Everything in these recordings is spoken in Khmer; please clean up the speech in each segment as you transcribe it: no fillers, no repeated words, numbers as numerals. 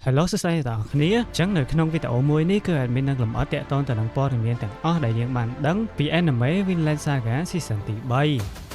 Hello សួស្តីបងប្អូនគ្នាអញ្ចឹងនៅក្នុងវីដេអូមួយនេះគឺadminនឹងលម្អិតតាក់ទងទៅនឹងព័ត៌មានទាំងអស់ដែលយើងបានដឹងពី Anime Vinland Saga Season ទី3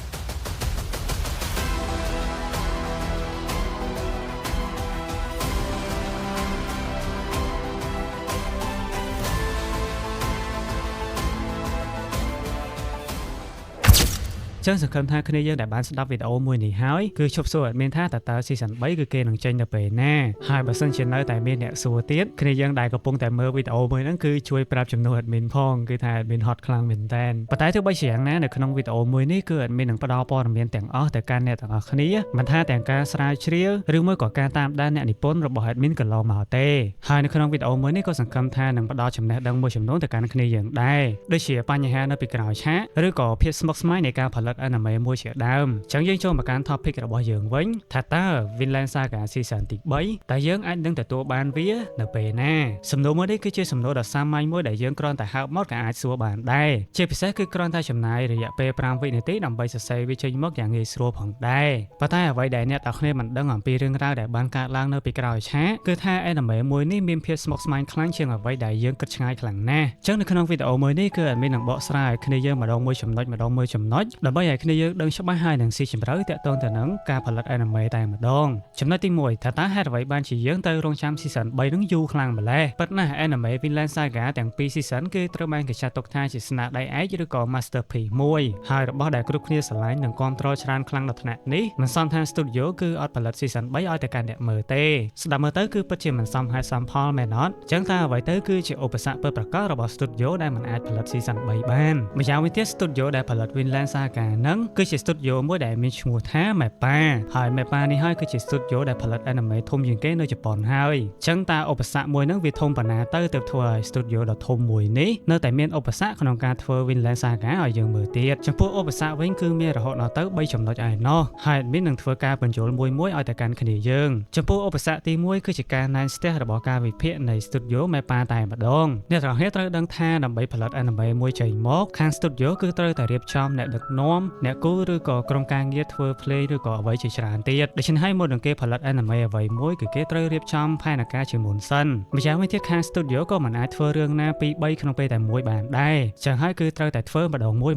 ចឹងសង្ឃឹមថាគ្នាយើងដែលបានស្ដាប់វីដេអូមួយនេះហើយគឺជប់សួរadminថាតើ Season 3គឺគេនឹងចេញទៅពេលណាហើយបើសិនជានៅតែមានអ្នកសួរទៀតគ្នាយើងដែលកំពុងតែមើលវីដេអូមួយហ្នឹងគឺជួយប្រាប់ចំនួនadmin ផងគឺថា admin hot ខ្លាំងមែនតើប៉ុន្តែទោះបីជាយ៉ាងណានៅក្នុងវីដេអូមួយនេះគឺ admin នឹងផ្ដល់ព័ត៌មានទាំងអស់ទៅកាន់អ្នកទាំងអស់គ្នាមិនថាទាំងការស្រាវជ្រាវឬមួយក៏ការតាមដានអ្នកនិពន្ធរបស់ admin កន្លងមកទេហើយនៅក្នុងវីដេអូមួយនេះក៏សង្ឃឹមថានឹងផ្ដល់ចំណេះដឹងមួយចំនួនទៅកាន់គ្នាយើងដែរដូចជាបញ្ហានៅពីក្រោយឆាកឬក៏ភាពស្មុគស្មាញនៃការផលិត anime មួយជាដើមអញ្ចឹងយើងចូលមកកាន់ topic របស់យើងវិញថាតើ Vinland Saga Season ទី3តើយើងអាចនឹងទទួលបានវានៅពេលណាសំណួរមួយនេះគឺជាសំណួរដ៏សាមញ្ញមួយដែលយើងគ្រាន់តែហើបមកក៏អាចសួរបានដែរជាពិសេសគឺគ្រាន់តែចំណាយរយៈពេល5វិនាទីដើម្បីសរសេរវាចេញមកយ៉ាងងាយស្រួលផងដែរប៉ុន្តែអ្វីដែលអ្នកទាំងគ្នាមិនដឹងអំពីរឿងរ៉ាវដែលបានកើតឡើងនៅពីក្រោយឆាកគឺថា anime មួយនេះមានភាពស្មុគស្មាញខ្លាំងជាងអ្វីដែលយើងគិតឆ្ងាយខ្លាំងណាស់អញ្ចឹងនៅក្នុងវីដេអូមួយនេះគឺ admin នឹងបកស្រាយឲ្យគ្នាយើងម្ដងមួយចំណុចដើម្បីឲ្យគ្នាយើងដឹងច្បាស់ហើយនឹងស៊ីជម្រៅតាក់ទងទៅនឹងការផលិត anime តែម្ដងចំណុចទី1ថាតើហេតុអ្វីបានជាយើងទៅរងចាំ season 3 នឹងយូរខ្លាំងម្ល៉េះប៉ុន្តែ anime Vinland Saga ទាំងពីរ season គឺត្រូវបានគេចាត់ទុកថាជាស្នាដៃឯកឬក៏ masterpiece មួយហើយរបស់ដែលគ្រប់គ្នាស្រឡាញ់និងគាំទ្រច្រើនខ្លាំងដល់ថ្នាក់នេះមិនសមថា studio គឺអត់ផលិត season 3 ឲ្យទៅកាន់អ្នកមើលទេស្ដាប់មើលទៅគឺពិតជាមិនសមហេតុសមផលមែនអត់អញ្ចឹងតើអ្វីទៅគឺជាឧបសគ្គពិតប្រាកដរបស់ studio ដែលមិនអាចផលិត season 3 បានម្យ៉ាងវិញទៀត studio ដែលផលិត Vinland Saga ហ្នឹងគឺជា studio មួយដែលមានឈ្មោះថា MAPPA ហើយ MAPPA នេះហើយគឺជា studio ដែលផលិត anime ធំជាងគេនៅជប៉ុនហើយអញ្ចឹងតើឧបសគ្គមួយហ្នឹងវាធំប៉ុណ្ណាទៅទើបធ្វើឲ្យ studio ដ៏ធំមួយនេះនៅតែមានឧបសគ្គក្នុងការធ្វើ Vinland Saga ឲ្យយើងមើលទៀតចំពោះឧបសគ្គវិញគឺមានរហូតដល់ទៅ3ចំណុចឯណោះហើយ admin នឹងធ្វើការបញ្ចូលមួយឲ្យទៅកាន់គ្នាយើងចំពោះឧបសគ្គទី1គឺជាការណែនស្ទះរបស់ការវិភាគនៃ studio MAPPA តែម្ដងអ្នកទាំងអស់ត្រូវដឹងថាដើម្បីផលិត anime មួយចេញមកខាង studio គឺត្រូវតែរៀបចំអ្នកដឹកនាំអ្នកគូឬក៏ក្រុមការងារធ្វើ play ឬក៏អ្វីជាច្រើនទៀតដូច្នេះហើយមុននឹងគេផលិត anime អ្វីមួយគឺគេត្រូវរៀបចំផែនការជាមុនសិនម្យ៉ាងវិញទៀតខាង studio ក៏មិនអាចធ្វើរឿងណាពីរ3ក្នុងពេលតែមួយបានដែរចឹងហើយគឺត្រូវតែធ្វើម្ដងមួយ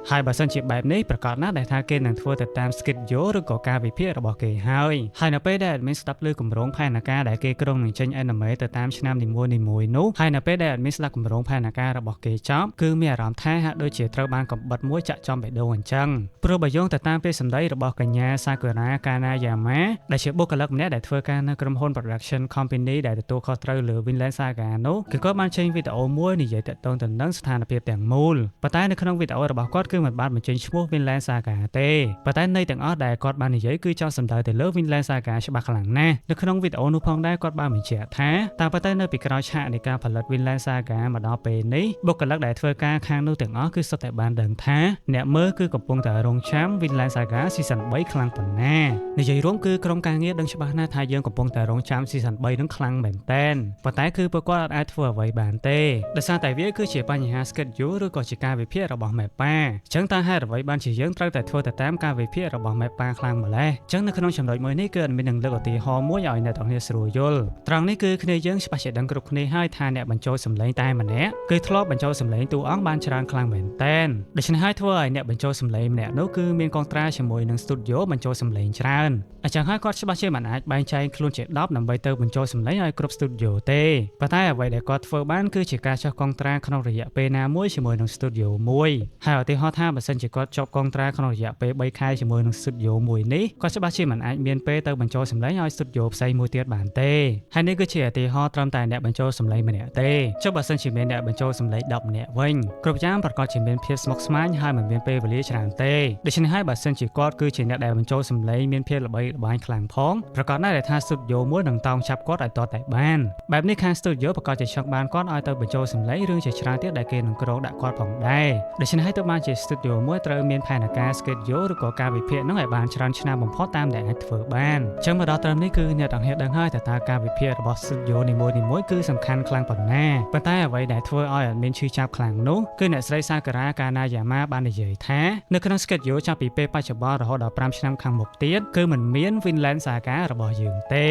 ហើយបើសិនជាបែបនេះប្រកាសណាស់ដែលថាគេនឹងធ្វើទៅតាម schedule ឬក៏ការវិភាគរបស់គេហើយនៅពេលដែល admin ស្ដាប់លើគម្រោងផែនការដែលគេក្រុងនឹងចេញ anime ទៅតាមឆ្នាំនីមួយៗនោះហើយនៅពេលដែល admin ស្ដាប់គម្រោងផែនការរបស់គេចប់គឺមានអារម្មណ៍ថាហាក់ដូចជាត្រូវបានកំបិតមួយចាក់ចំបេះដូងអញ្ចឹងព្រោះបើយោងទៅតាមពេលសម្ដីរបស់កញ្ញា Sakura Kanayama ដែលជាបុគ្គលិកម្នាក់ដែលធ្វើការនៅក្រុមហ៊ុន production company ដែលទទួលខុសត្រូវលើ Vinland Saga នោះគឺគាត់បានចេញវីដេអូមួយនិយាយតាក់ទងទៅនឹងស្ថានភាពទាំងមូលប៉ុន្តែនៅក្នុងវីដេអូរបស់គាត់គឺមិនបានបញ្ចេញឈ្មោះ Vinland Saga ទេប៉ុន្តែន័យទាំងអស់ដែលគាត់បាននិយាយគឺចង់សំដៅទៅលើ Vinland Saga ច្បាស់ខ្លាំងណាស់នៅក្នុងវីដេអូនោះផងដែរគាត់បានបញ្ជាក់ថាតាមពិតទៅនៅពីក្រោយឆាកនៃការផលិត Vinland Saga មកដល់ពេលនេះបុគ្គលិកដែលធ្វើការខាងនោះទាំងអស់គឺសុទ្ធតែបានដឹងថាអ្នកមើលគឺកំពុងតែរងចាំ Vinland Saga Season 3 ខ្លាំងប៉ុណ្ណានិយាយរួមគឺក្រុមការងារដឹងច្បាស់ណាស់ថាយើងកំពុងតែរងចាំ Season 3 នឹងខ្លាំងមែនតើប៉ុន្តែគឺពួកគាត់អាចធ្វើអ្វីបានទេដោយសារតែវាគឺជាបញ្ហា schedule ឬក៏ជាការវិភាគរបស់ MAPPA អញ្ចឹងតើហេតុអ្វីបានជាយើងត្រូវតែធ្វើទៅតាមការវិភាគរបស់ MAPPA ខ្លាំងម្ល៉េះអញ្ចឹងនៅក្នុងចំណុចមួយនេះគឺ admin នឹងលើកឧទាហរណ៍មួយឲ្យអ្នកទាំងគ្នាស្រួលយល់ត្រង់នេះគឺគ្នាយើងច្បាស់ជាដឹងគ្រប់គ្នាហើយថាអ្នកបញ្ចូលសម្លេងតែម្នាក់គឺធ្លាប់បញ្ចូលសម្លេងតួអង្គបានច្រើនខ្លាំងមែនតើដូច្នេះហើយធ្វើឲ្យអ្នកបញ្ចូលសម្លេងម្នាក់នោះគឺមានកងត្រាជាមួយនឹង studio បញ្ចូលសម្លេងច្រើនអញ្ចឹងហើយគាត់ច្បាស់ជាមិនអាចបែងចែកខ្លួនជា10ដើម្បីទៅបញ្ចូលសម្លេងឲ្យគ្រប់ studio ទេប៉ុន្តែអ្វីដែលគាត់ធ្វើបានគឺជាការចុះកងត្រាក្នុងរយៈពេលណាមួយជាមួយនឹង studio មួយហើយឧទាហរណ៍ថាបើសិនជាគាត់ជាប់កងត្រាក្នុងរយៈពេល3ខែជាមួយនឹង studio មួយនេះគាត់ច្បាស់ជាមិនអាចមានពេលទៅបញ្ចូលសម្លេងឲ្យ studio ផ្សេងមួយទៀតបានទេហើយនេះគឺជាឧទាហរណ៍ត្រឹមតែអ្នកបញ្ចូលសម្លេងម្នាក់ទេចុះបើសិនជាមានអ្នកបញ្ចូលសម្លេង10ម្នាក់វិញគ្រប់យ៉ាងប្រកាសជាមានភាពស្មុគស្មាញហើយមិនមានពេលវេលាច្រើនទេដូច្នេះហើយបើសិនជាគាត់គឺជាអ្នកដែលបញ្ចូលសម្លេងមានភាពល្បីល្បាញខ្លាំងផងប្រកាសណាស់ដែលថា studio មួយនឹងតោងចាប់គាត់ឲ្យតតែបានបែបនេះខាង studio ប្រកាសជាចង់បានគាត់ឲ្យទៅបញ្ចូលសម្លេងរឿងជាច្រើនទៀតដែលគេនឹងក្រងដាក់គាត់ផងដែរដូច្នេះហើយទោះបានជា studio មួយត្រូវមានផែនការ schedule ឬក៏ការវិភាគនឹងឲ្យបានច្រើនឆ្នាំបំផុតតាមដែលអាចធ្វើបានអញ្ចឹងមកដល់ត្រឹមនេះគឺអ្នកទាំងគ្នាដឹងហើយថាតើការវិភាគរបស់ studio នីមួយៗគឺសំខាន់ខ្លាំងប៉ុណ្ណាប៉ុន្តែអ្វីដែលធ្វើឲ្យ admin ឈឺចាប់ខ្លាំងនោះគឺអ្នកស្រី Sakura Kanayama បាននិយាយថានៅក្នុង schedule ចាប់ពីពេលបច្ចុប្បន្នរហូតដល់5ឆ្នាំខាងមុខទៀតគឺមិនមាន Vinland Saga របស់យើងទេ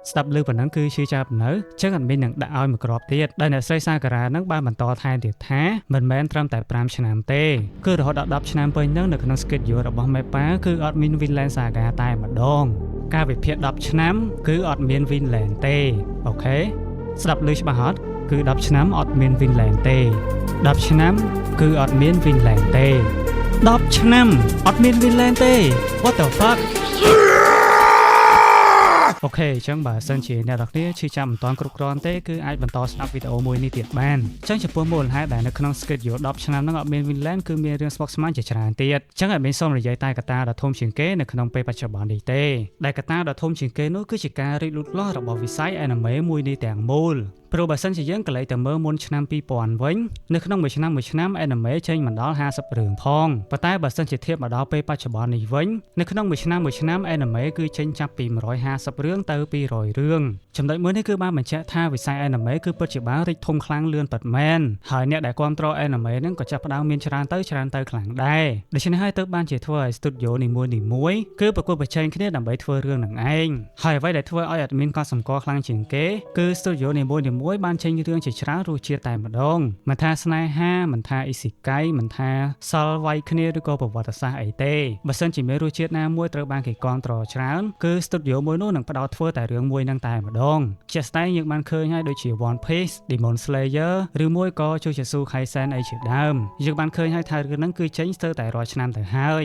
ស្ដាប់លើប៉ុណ្ណឹងគឺឈឺចាប់នៅចឹងអត់មាននឹងដាក់ឲ្យមួយក្របទៀតដែលអ្នកស្រីសាការ៉ានឹងបានបន្តថែមទៀតថាមិនមែនត្រឹមតែ5ឆ្នាំទេគឺរហូតដល់10ឆ្នាំពេញនឹងនៅក្នុង schedule របស់ Mappa គឺអត់មាន Vinland Saga តែម្ដងការវិភាគ10ឆ្នាំគឺអត់មាន Vinland ទេអូខេស្ដាប់លើច្បាស់អត់គឺ10ឆ្នាំអត់មាន Vinland ទេ10ឆ្នាំគឺអត់មាន Vinland ទេ10ឆ្នាំអត់មាន Vinland ទេ What the fuck អូខេអញ្ចឹងបើសិនជាអ្នកនរគ្នាឈឺចាប់មិនទាន់គ្រប់គ្រាន់ទេគឺអាចបន្តស្ដាប់វីដេអូមួយនេះទៀតបានអញ្ចឹងចំពោះមូលហេតុដែលនៅក្នុង schedule 10ឆ្នាំហ្នឹងអត់មាន Vinland គឺមានរឿងស្មុគស្មាញជាច្រើនទៀតអញ្ចឹងអត់មានសូមនិយាយតែកត្តាដ៏ធំជាងគេនៅក្នុងពេលបច្ចុប្បន្ននេះទេដែលកត្តាដ៏ធំជាងគេនោះគឺជាការរីកលូតលាស់របស់វិស័យ anime មួយនេះទាំងមូលព្រោះបើសិនជាយើងកន្លែងទៅមើលមុនឆ្នាំ2000វិញនៅក្នុងមួយឆ្នាំ anime ចេញមកដល់50រឿងផងប៉ុន្តែបើសិនជាធៀបមកដល់ពេលបច្ចុប្បន្ននេះវិញនៅក្នុងមួយឆ្នាំ anime គឺចេញចាប់ពី150រឿងទៅ200រឿងចំណុចមួយនេះគឺបានបញ្ជាក់ថាវិស័យ anime គឺពិតជាបានរីកធំខ្លាំងលឿនពិតមែនហើយអ្នកដែលគ្រប់គ្រង anime ហ្នឹងក៏ចាប់ផ្ដើមមានច្រើនទៅខ្លាំងដែរដូច្នេះហើយទើបបានជាធ្វើឲ្យ studio នីមួយៗគឺប្រកួតប្រជែងគ្នាដើម្បីធ្វើរឿងនឹងឯងហើយអ្វីដែលធ្វើឲ្យ admin ក៏សម្គាល់ខ្លាំងជាងគេគឺ studio នីមួយៗបានចេញរឿងជាច្រើនរសជាតិតែម្ដងមិនថាស្នេហាមិនថាអ៊ីស៊ីកៃមិនថាសល់វាយគ្នាឬក៏ប្រវត្តិសាស្ត្រអីទេបើសិនជាមានរសជាតិណាមួយត្រូវបានគេគាំទ្រច្រើនគឺ studio មួយនោះនឹងផ្ដោតធ្វើតែរឿងមួយហ្នឹងតែម្ដងជាក់ស្ដែងយើងបានឃើញហើយដូចជា One Piece Demon Slayer ឬមួយក៏ Jujutsu Kaisen អីជាដើមយើងបានឃើញហើយថារឿងហ្នឹងគឺចេញស្ទើរតែរាល់ឆ្នាំទៅហើ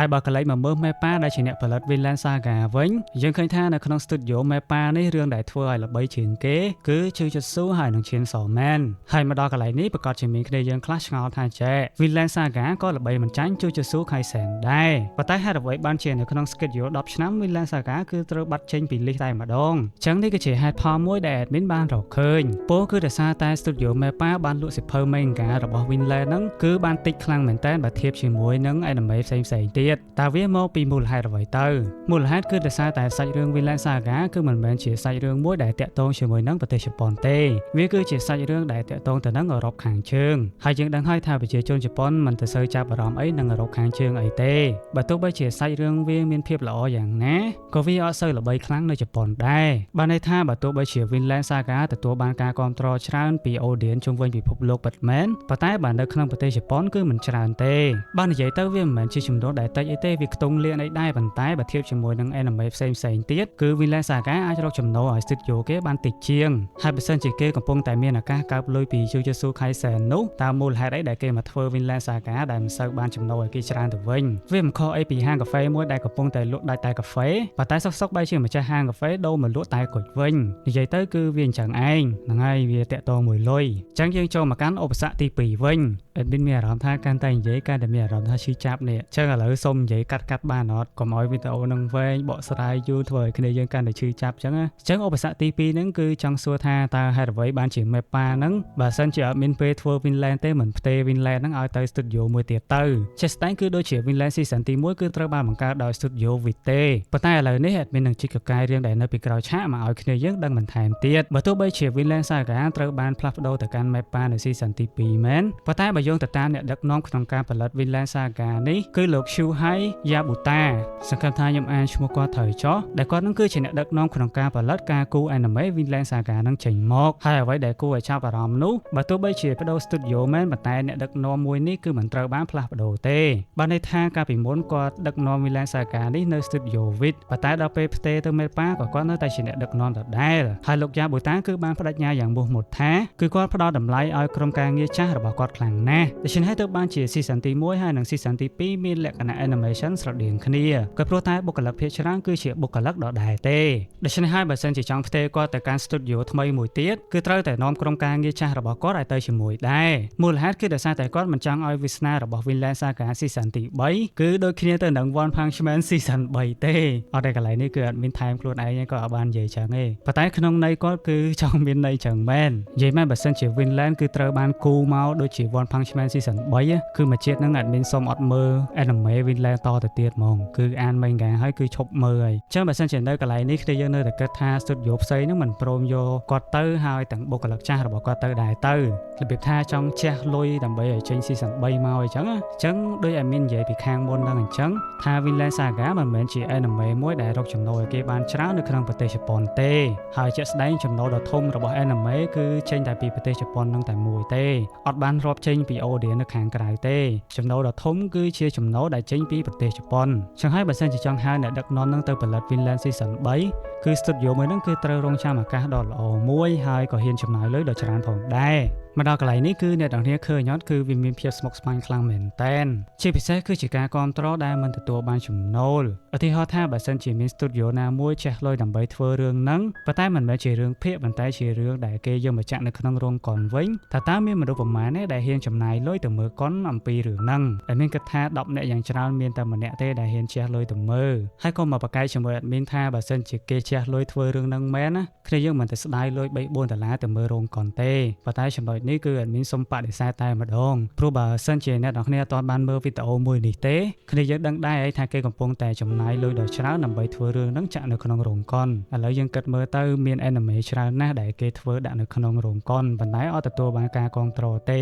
យបើកន្លែងមកមើល Mappa ដែលជាអ្នកផលិត Vinland Saga វិញយើងឃើញថានៅក្នុង studio Mappa នេះរឿងដែលធ្វើឲ្យល្បីជាងគេគឺ Jujutsu ហើយនិង Chainsaw Man ហើយមកដល់កន្លែងនេះប្រកាសជាមានគ្នាយើងខ្លះឆ្ងល់ថាចេះ Vinland Saga ក៏ល្បីមិនចាញ់ Jujutsu Kaisen ដែរប៉ុន្តែហេតុអ្វីបានជានៅក្នុង schedule 10ឆ្នាំ Vinland Saga គឺត្រូវបាត់ចេញពី list តែម្ដងអញ្ចឹងនេះគឺជាហេតុផលមួយដែល admin បានរកឃើញពោលគឺដោយសារតែ studio Mappa បានលក់សៀវភៅ manga របស់ Vinland ហ្នឹងគឺបានតិចខ្លាំងមែនតើបើធៀបជាមួយនឹង anime ផ្សេងៗទៀតតើវាមកពីមូលហេតុអ្វីទៅមូលហេតុគឺដោយសារតែសាច់រឿង Vinland Saga គឺមិនមែនជាសាច់រឿងមួយដែលតាក់ទងជាមួយនឹងប្រទេសជប៉ុនទេវាគឺជាសាច់រឿងដែលតាក់ទងទៅនឹងអឺរ៉ុបខាងជើងហើយយើងដឹងហើយថាប្រជាជនជប៉ុនមិនទៅសូវចាប់អារម្មណ៍អីនឹងអឺរ៉ុបខាងជើងអីទេបើទោះបីជាសាច់រឿងវាមានភាពល្អយ៉ាងណាក៏វាអត់សូវល្បីខ្លាំងនៅជប៉ុនដែរបានន័យថាបើទោះបីជា Vinland Saga ទទួលបានការគាំទ្រច្រើនពី audience ជុំវិញពិភពលោកពិតមែនប៉ុន្តែបើនៅក្នុងប្រទេសជប៉ុនគឺមិនច្រើនទេបាននិយាយទៅវាមិនមែនជាចំនួនដែលតិចអីទេវាខ្ទង់លៀនអីដែរប៉ុន្តែបើធៀបជាមួយនឹង anime ផ្សេងទៀតគឺ Vinland Saga អាចរកចំណូលឲ្យ studio គេបានតិចជាងហើយបើសិនជាគេកំពុងតែមានឱកាសកើបលុយពី Jujutsu Kaisen នោះតើមូលហេតុអីដែលគេមកធ្វើ Vinland Saga ដែលមិនសូវបានចំណូលឲ្យគេច្រើនទៅវិញវាមិនខុសអីពីហាងកាហ្វេមួយដែលកំពុងតែលក់ដាច់តែកាហ្វេប៉ុន្តែសុកបែរជាម្ចាស់ហាងកាហ្វេដូរមកលក់តែគុជវិញនិយាយទៅគឺវាអញ្ចឹងឯងហ្នឹងហើយវាតាក់ទងមួយលុយអញ្ចឹងយើងចូលមកកាន់ឧបសគ្គទី2វិញ admin មានអារម្មណ៍ថាកាន់តែនិយាយកាន់តែមានអារម្មណ៍ថាឈឺចាប់នេះអញ្ចឹងឥឡូវសូមនិយាយកាត់បានអត់កុំឲ្យវីដេអូនឹងវែងបកស្រាយយូរធ្វើឲ្យគ្នាយើងកាន់តែឈឺចាប់អញ្ចឹងឧបសគ្គទី2ហ្នឹងគឺចង់សួរថាតើហេតុអ្វីបានជា Mappa ហ្នឹងបើសិនជាអត់មានពេលធ្វើ Vinland ទេមិនផ្ទេ Vinland ហ្នឹងឲ្យទៅ studio មួយទៀតទៅជាក់ស្ដែងគឺដូចជា Vinland season ទី1គឺត្រូវបានបង្កើតដោយ studio Vitae ប៉ុន្តែឥឡូវនេះ admin នឹងជីកកកាយរឿងដែលនៅពីក្រោយឆាកមកឲ្យគ្នាយើងដឹងបន្ថែមទៀតបើទោះបីជា Vinland Saga ត្រូវបានផ្លាស់ប្ដូរទៅកាន់ Mappa នៅ season ទី2មែនប៉ុន្តែបើយោងទៅតាមអ្នកដឹកនាំក្នុងការផលិត Vinland Saga នេះគឺលោក Shuhei Yabuta សង្ឃឹមថាខ្ញុំអានឈ្មោះគាត់ត្រូវចុះដែលគាត់នឹងគឺជាអ្នកដឹកនាំក្នុងការផលិតការគូ anime Vinland Saga នឹងចេញមកហើយអ្វីដែលគួរឲ្យចាប់អារម្មណ៍នោះបើទោះបីជាបដូរ studio មែនប៉ុន្តែអ្នកដឹកនាំមួយនេះគឺមិនត្រូវបានផ្លាស់ប្ដូរទេបានន័យថាកាលពីមុនគាត់ដឹកនាំ Vinland Saga នេះនៅ studio Vit ប៉ុន្តែដល់ពេលផ្ទេរទៅ Mappa ក៏គាត់នៅតែជាអ្នកដឹកនាំដដែលហើយលោក Yabuta គឺបានបដិញ្ញាយ៉ាងមោះមុតថាគឺគាត់ផ្ដល់តម្លៃឲ្យក្រុមការងារចាស់របស់គាត់ខ្លាំងណាស់ដូច្នេះហើយទើបបានជា season ទី1ហើយនិង season ទី2មានលក្ខណៈ animation ស្រដៀងគ្នាក៏ព្រោះតែបុគ្គលិកភាគច្រើនគឺជាបុគ្គលិកដដែលទេដូច្នេះហើយបើសិនជាចង់ផ្ទេរគាត់ទៅកាន់ studio ថ្មីមួយទៀតគឺត្រូវតែនាំក្រុមការងារចាស់របស់គាត់ឲ្យទៅជាមួយដែរមូលហេតុគឺដោយសារតែគាត់មិនចង់ឲ្យវាសនារបស់ Vinland Saga season ទី3គឺដូចគ្នាទៅនឹង One Punch Man season 3ទេអត់តែកន្លែងនេះគឺអត់មានថែមខ្លួនឯងក៏អត់បាននិយាយចឹងទេប៉ុន្តែក្នុងន័យគាត់គឺចង់មានន័យចឹងមែននិយាយមែនបើសិនជា Vinland គឺត្រូវបានគូមកដូចជា One Punch Punishment Season 3គឺមួយជាតិហ្នឹង admin សុំអត់មើល anime Vinland តទៅទៀតហ្មងគឺអាន manga ហើយគឺឈប់មើលហើយអញ្ចឹងបើសិនជានៅកន្លែងនេះគ្នាយើងនៅតែគិតថា studio ផ្សេងហ្នឹងមិនព្រមយកគាត់ទៅហើយទាំងបុគ្គលិកចាស់របស់គាត់ទៅដែរទៅរបៀបថាចង់ជះលុយដើម្បីឲ្យចេញ Season 3 មកអញ្ចឹងដូច admin និយាយពីខាងមុនហ្នឹងអញ្ចឹងថា Vinland Saga មិនមែនជា anime មួយដែលរកចំណូលឲ្យគេបានច្រើននៅក្នុងប្រទេសជប៉ុនទេហើយជាក់ស្ដែងចំណូលដ៏ធំរបស់ anime គឺចេញតែពីប្រទេសជប៉ុននឹងតែមួយទេអត់បានរាប់ចេញពី audience នៅខាងក្រៅទេចំណូលដ៏ធំគឺជាចំណូលដែលចេញពីប្រទេសជប៉ុនចឹងហើយបើសិនជាចង់ហៅអ្នកដឹកនាំនឹងទៅផលិត Vinland Season 3គឺ studio មួយហ្នឹងគឺត្រូវរងចាំឱកាសដ៏ល្អមួយហើយក៏ហ៊ានចំណាយលុយដ៏ច្រើនផងដែរមកដល់កន្លែងនេះគឺអ្នកទាំងគ្នាឃើញអត់គឺវាមានភាពស្មុគស្មាញខ្លាំងមែនតែនជាពិសេសគឺជាការគ្រប់គ្រងដែលមិនទទួលបានចំណូលឧទាហរណ៍ថាបើសិនជាមាន studio ណាមួយចេះលុយដើម្បីធ្វើរឿងហ្នឹងប៉ុន្តែមិនមែនជារឿងភាគប៉ុន្តែជារឿងដែលគេយកមកចាក់នៅក្នុងរោងកុនវិញតើមានមនុស្សប្រមាណទេដែលហ៊ានចំណាយលុយទៅមើលកុនអំពីរឿងហ្នឹងតែមានគិតថា10នាក់យ៉ាងច្រើនមានតែម្នាក់ទេដែលហ៊ានជះលុយទៅមើលហើយក៏មកប្រកែកជាមួយ admin ថាបើសិនជាគេជះលុយធ្វើរឿងហ្នឹងមែនណាគ្នាយើងមិនតែស្ដាយលុយ$3-4ទៅមើលរោងកុនទេប៉ុន្តែចំណុចនេះគឺ admin សុំបដិសេធតែម្ដងព្រោះបើសិនជាអ្នកនរគ្នាអត់ទាន់បានមើលវីដេអូមួយនេះទេគ្នាយើងដឹងដែរថាគេកំពុងតែចំណាយលុយដ៏ច្រើនដើម្បីធ្វើរឿងហ្នឹងចាក់នៅក្នុងរោងកុនឥឡូវយើងគិតមើលទៅមាន anime ច្រើនណាស់ដែលគេធ្វើដាក់នៅក្នុងរោងកុនប៉ុន្តែអត់ទទួលបានការគ្រប់គ្រងទេ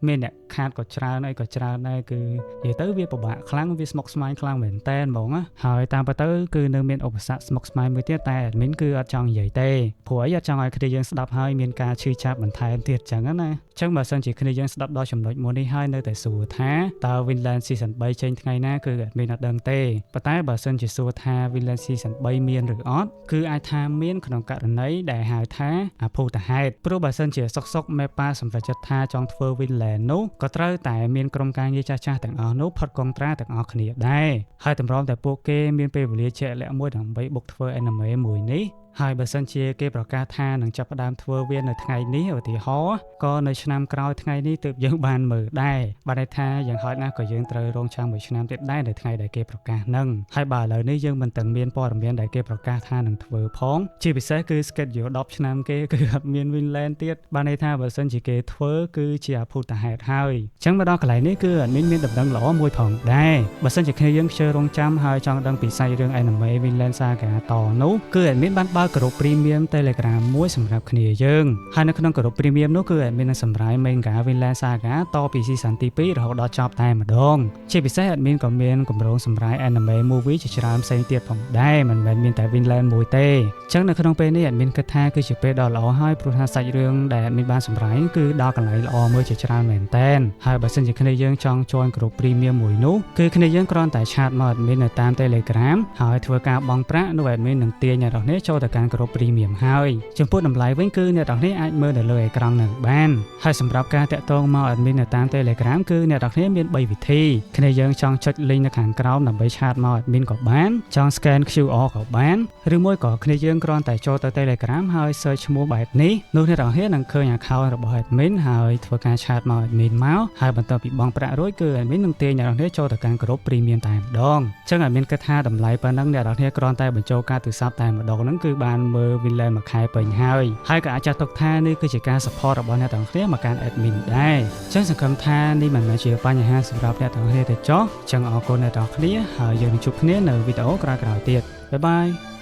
មានអ្នកខាតក៏ច្រើនហើយក៏ច្រើនដែរគឺនិយាយទៅវាពិបាកខ្លាំងវាស្មុគស្មាញខ្លាំងមែនតែនហ្មងណាហើយតាមពិតទៅគឺនៅមានឧបសគ្គស្មុគស្មាញមួយទៀតតែ admin គឺអត់ចង់និយាយទេព្រោះអត់ចង់ឲ្យគ្នាយើងស្ដាប់ហើយមានការឈឺចាប់បន្ថែមទៀតចឹងណាចឹងបើសិនជាគ្នាយើងស្ដាប់ដល់ចំណុចមួយនេះហើយនៅតែសួរថាតើ Vinland Season 3ចេញថ្ងៃណាគឺអត់មានអត់ដឹងទេប៉ុន្តែបើសិនជាសួរថា Vinland Season 3មានឬអត់គឺអាចថាមានក្នុងករណីដែលហៅថាអភូតហេតុព្រោះបើសិនជាសុកមេប៉ាសម្រាប់ចិត្តថាចង់ធ្វើ Vinland នោះក៏ត្រូវតែមានក្រុមការងារចាស់ៗទាំងអស់នោះផុតកុងត្រាទាំងអស់គ្នាដែរហើយតម្រាំតែពួកគេមានពេលវេលាជាក់លាក់មួយដើម្បីបុកធ្វើ anime មួយនេះហើយបើសិនជាគេប្រកាសថានឹងចាប់ផ្ដើមធ្វើវានៅថ្ងៃនេះឧទាហរណ៍ក៏នៅឆ្នាំក្រោយថ្ងៃនេះទើបយើងបានមើលដែរបានន័យថាយ៉ាងហោចណាស់ក៏យើងត្រូវរងចាំមួយឆ្នាំទៀតដែរនៅថ្ងៃដែលគេប្រកាសហ្នឹងហើយបើឥឡូវនេះយើងមិនទាំងមានព័ត៌មានដែលគេប្រកាសថានឹងធ្វើផងជាពិសេសគឺ schedule 10ឆ្នាំគេគឺអត់មាន Vinland ទៀតបានន័យថាបើសិនជាគេធ្វើគឺជាអភូតហេតុហើយអញ្ចឹងមកដល់កន្លែងនេះគឺអត់មានដំណឹងល្អមួយផងដែរបើសិនជាគ្នាយើងខ្ជិលរងចាំហើយចង់ដឹងពីសាច់រឿង anime Vinland Saga តនោះគឺអត់មានបានបើកក្រុម Premium Telegram មួយសម្រាប់គ្នាយើងហើយនៅក្នុងក្រុម Premium នោះគឺadminនឹងសម្រាយ Manga Vinland Saga តពី Season ទី 2 រហូតដល់ចប់តែម្ដងជាពិសេស admin ក៏មានគម្រោងសម្រាយ Anime Movie ជាច្រើនផ្សេងទៀតផងដែរមិនមែនមានតែ Vinland មួយទេអញ្ចឹងនៅក្នុងពេលនេះ admin គិតថាគឺជាពេលដ៏ល្អហើយព្រោះថាសាច់រឿងដែល admin បានសម្រាយគឺដល់កន្លែងល្អមួយជាច្រើនមែនតែនហើយបើសិនជាគ្នាយើងចង់ join ក្រុម Premium មួយនោះគឺគ្នាយើងគ្រាន់តែឆាតមក admin នៅតាម Telegram ហើយធ្វើការបង់ប្រាក់នោះ admin នឹងទាញអ្នកនរគ្នាចូលទៅកាន់ក្រុម Premium ហើយចំពោះតម្លៃវិញគឺអ្នកនរគ្នាអាចមើលនៅលើអេក្រង់នឹងបានហើយសម្រាប់ការតាក់ទងមក admin នៅតាម Telegram គឺអ្នកនរគ្នាមាន3វិធីគ្នាយើងចង់ចុច link នៅខាងក្រោមដើម្បីឆាតមក admin ក៏បានចង់ scan QR ក៏បានឬមួយក៏គ្នាយើងគ្រាន់តែចូលទៅ Telegram ហើយ search ឈ្មោះបែបនេះនោះអ្នកនរគ្នានឹងឃើញ account របស់ admin ហើយធ្វើការឆាតមក admin មកហើយបន្ទាប់ពីបង់ប្រាក់រួចគឺ admin នឹងទាញអ្នកនរគ្នាចូលទៅកាន់ក្រុម Premium តែម្ដងអញ្ចឹង admin គិតថាតម្លៃប៉ុណ្ណឹងអ្នកនរគ្នាគ្រាន់តែបញ្ចូលការទូរស័ព្ទតែម្ដងហ្នឹងគឺបានមើល Vinland មួយខែពេញហើយក៏អាចចាត់ទុកថានេះគឺជាការ support របស់អ្នកទាំងគ្នាមកកាន់ admin ដែរអញ្ចឹងសង្ឃឹមថានេះមិនមែនជាបញ្ហាសម្រាប់អ្នកទាំងគ្នាទេចុះអញ្ចឹងអរគុណអ្នកទាំងគ្នាហើយយើងនឹងជួបគ្នានៅវីដេអូក្រោយៗទៀតបាយបាយ